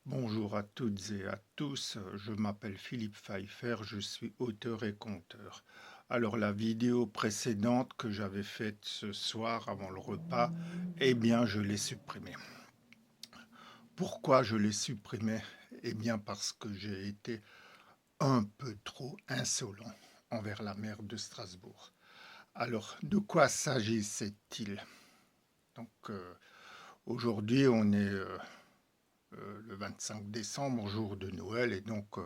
Bonjour à toutes et à tous, je m'appelle Philippe Pfeiffer, je suis auteur et conteur. Alors la vidéo précédente que j'avais faite ce soir avant le repas, eh bien je l'ai supprimée. Pourquoi je l'ai supprimée? Eh bien parce que j'ai été un peu trop insolent envers la maire de Strasbourg. Alors de quoi s'agissait-il? Donc aujourd'hui on est le 25 décembre, jour de Noël, et donc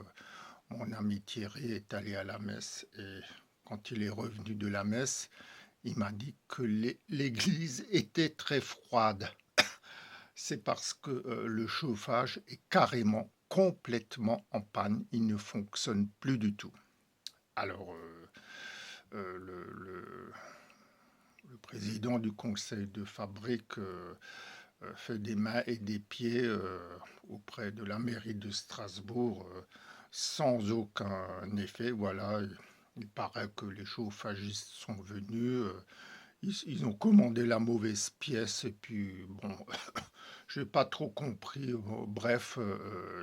mon ami Thierry est allé à la messe et quand il est revenu de la messe, il m'a dit que l'église était très froide. C'est parce que le chauffage est carrément, complètement en panne. Il ne fonctionne plus du tout. Alors, euh, le, le- le président du conseil de fabrique fait des mains et des pieds auprès de la mairie de Strasbourg sans aucun effet. Voilà, il paraît que les chauffagistes sont venus, ils ont commandé la mauvaise pièce et puis bon, j'ai pas trop compris. Bref,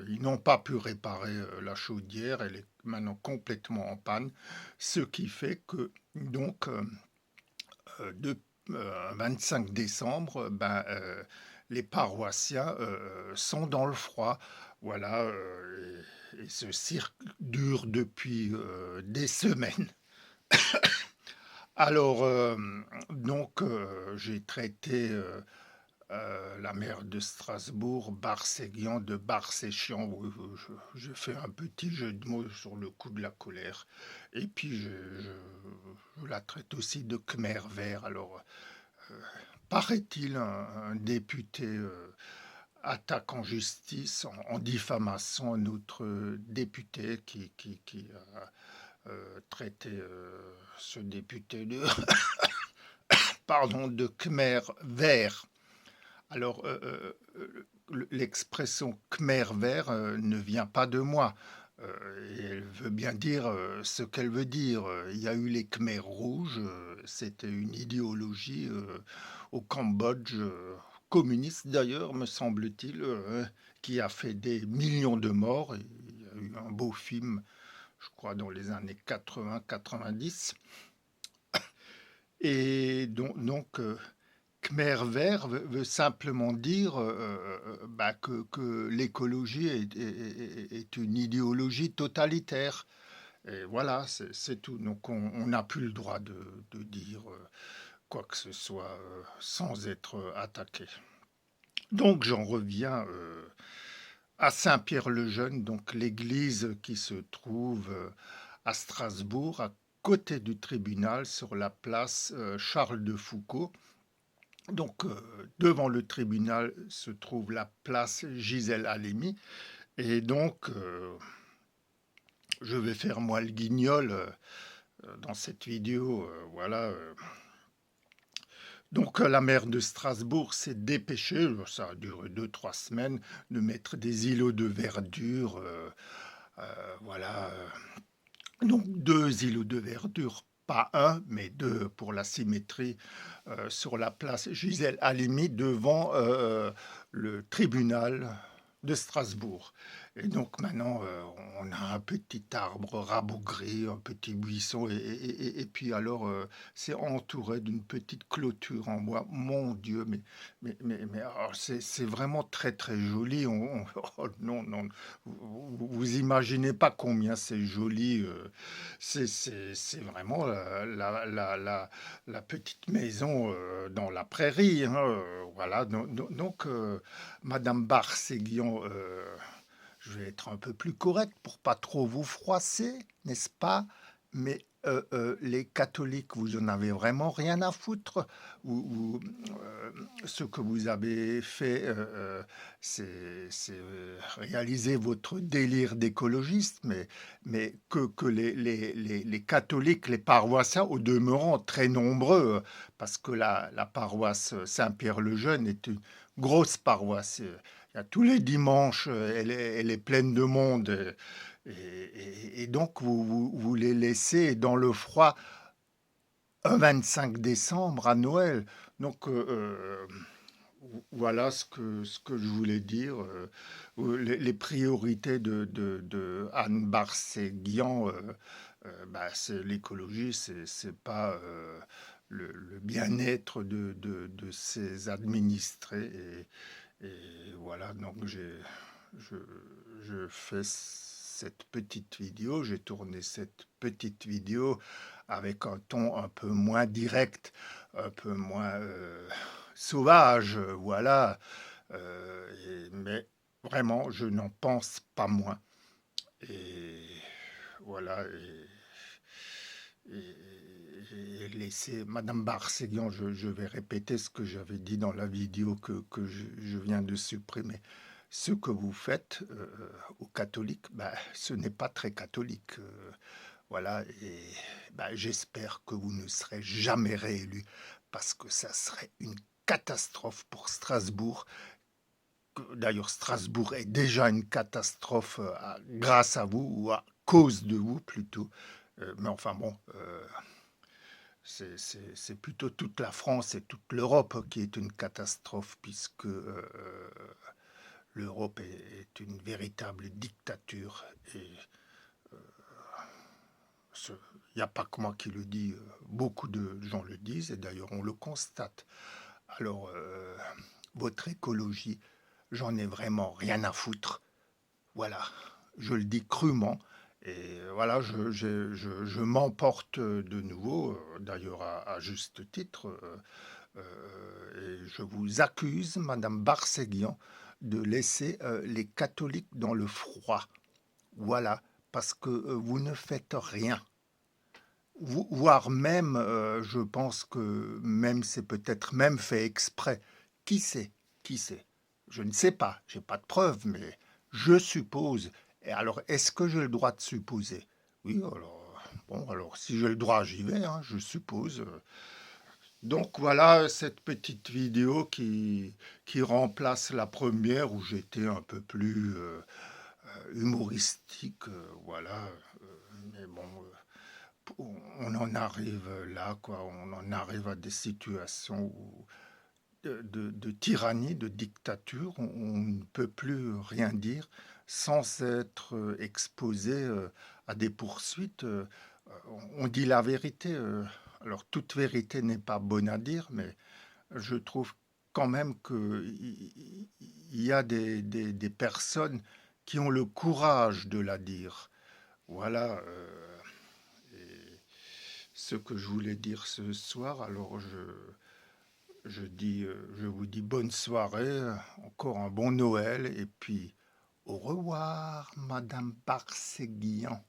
ils n'ont pas pu réparer la chaudière, elle est maintenant complètement en panne, ce qui fait que donc de 25 décembre, les paroissiens sont dans le froid. Voilà, et ce cirque dure depuis des semaines. Alors, j'ai traité la maire de Strasbourg, Barséguian, de Barséchian. Oui, j'ai fait un petit jeu de mots sur le coup de la colère. Et puis, je la traite aussi de Khmer vert. Alors, paraît-il, un député attaque en justice, en diffamation, un autre député qui a traité ce député de, pardon, de Khmer vert. Alors, l'expression Khmer vert ne vient pas de moi. Et elle veut bien dire ce qu'elle veut dire. Il y a eu les Khmers rouges, c'était une idéologie au Cambodge, communiste d'ailleurs, me semble-t-il, qui a fait des millions de morts. Et il y a eu un beau film, je crois, dans les années 80-90. Et Khmer vert veut simplement dire que l'écologie est une idéologie totalitaire. Et voilà, c'est tout. Donc on n'a plus le droit de dire quoi que ce soit sans être attaqué. Donc j'en reviens à Saint-Pierre-le-Jeune, donc l'église qui se trouve à Strasbourg, à côté du tribunal, sur la place Charles de Foucault. Donc, devant le tribunal se trouve la place Gisèle Halimi. Et donc, je vais faire moi le guignol dans cette vidéo. Voilà. Donc, la maire de Strasbourg s'est dépêchée, ça a duré 2-3 semaines, de mettre des îlots de verdure. Voilà. Donc, 2 îlots de verdure. Pas un, mais deux pour la symétrie sur la place Gisèle Halimi devant le tribunal de Strasbourg. Et donc maintenant, on a un petit arbre rabougri, un petit buisson, et puis alors, c'est entouré d'une petite clôture en bois. Mon Dieu, mais alors, c'est vraiment très très joli. Oh, non, non, vous imaginez pas combien c'est joli. C'est vraiment la petite maison dans la prairie, hein, voilà. Madame Barséguian, je vais être un peu plus correct pour pas trop vous froisser, n'est-ce pas? Mais les catholiques, vous en avez vraiment rien à foutre. Ce que vous avez fait, c'est réaliser votre délire d'écologiste, mais que les catholiques, les paroissiens, au demeurant très nombreux, parce que la paroisse Saint-Pierre-le-Jeune est une grosse paroisse. Il y a tous les dimanches, elle est pleine de monde. Et donc, vous les laissez dans le froid un 25 décembre à Noël. Donc, Voilà ce que je voulais dire. Les priorités de Anne Barséguian, bah, c'est l'écologie, c'est pas le bien-être de ses administrés. Et voilà, donc je, je fais cette petite vidéo, j'ai tourné cette petite vidéo avec un ton un peu moins direct, un peu moins sauvage, voilà. Mais vraiment, je n'en pense pas moins. Et voilà. Et laisser Madame Barséguian, je vais répéter ce que j'avais dit dans la vidéo que je viens de supprimer. Ce que vous faites aux catholiques, bah, ce n'est pas très catholique. Voilà, et bah, j'espère que vous ne serez jamais réélu parce que ça serait une catastrophe pour Strasbourg. D'ailleurs, Strasbourg est déjà une catastrophe grâce à vous ou à cause de vous plutôt. Mais enfin bon, c'est plutôt toute la France et toute l'Europe qui est une catastrophe puisque l'Europe est une véritable dictature et il n'y a pas que moi qui le dis, beaucoup de gens le disent et d'ailleurs on le constate. Alors, votre écologie, j'en ai vraiment rien à foutre. Voilà, je le dis crûment. Et voilà, je m'emporte de nouveau, d'ailleurs à juste titre, et je vous accuse, Madame Barséguian, de laisser les catholiques dans le froid. Voilà, parce que vous ne faites rien. Voire même, je pense que même c'est peut-être même fait exprès. Qui sait? Qui sait? Je ne sais pas, j'ai pas de preuves, mais je suppose. Et alors, est-ce que j'ai le droit de supposer? Oui, alors, bon, alors si j'ai le droit, j'y vais, hein, je suppose. Donc voilà cette petite vidéo qui remplace la première où j'étais un peu plus humoristique, voilà. Mais bon, on en arrive là, quoi. On en arrive à des situations de tyrannie, de dictature. On ne peut plus rien dire sans être exposé à des poursuites. On dit la vérité. Alors, toute vérité n'est pas bonne à dire, mais je trouve quand même qu'il y a des personnes qui ont le courage de la dire. Voilà. Ce que je voulais dire ce soir. Alors je vous dis bonne soirée, encore un bon Noël et puis au revoir, Madame Barséguian.